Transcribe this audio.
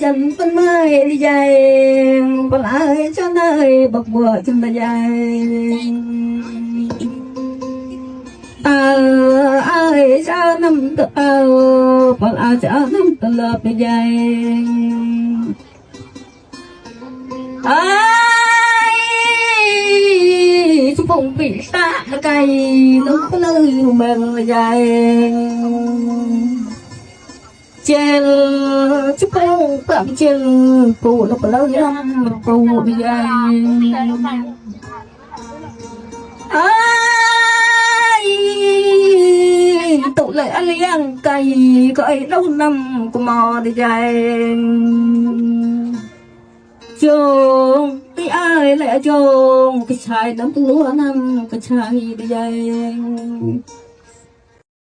chẳng phân mây đi dài và lại cho nơi bậc vợ chân ta dài ai cha năm tự và lại cha năm tự lập đi dài ai chụp bông bị xa cây nó có nơi mềm dài trên chúc bông tạm trên cụ nó có lâu lắm cụ bây giờ ai tụ lại ăn liang cày gọi lâu năm của mò đi dài trường cái ai lại trường cái chài đấm lúa năm cái chài đi dài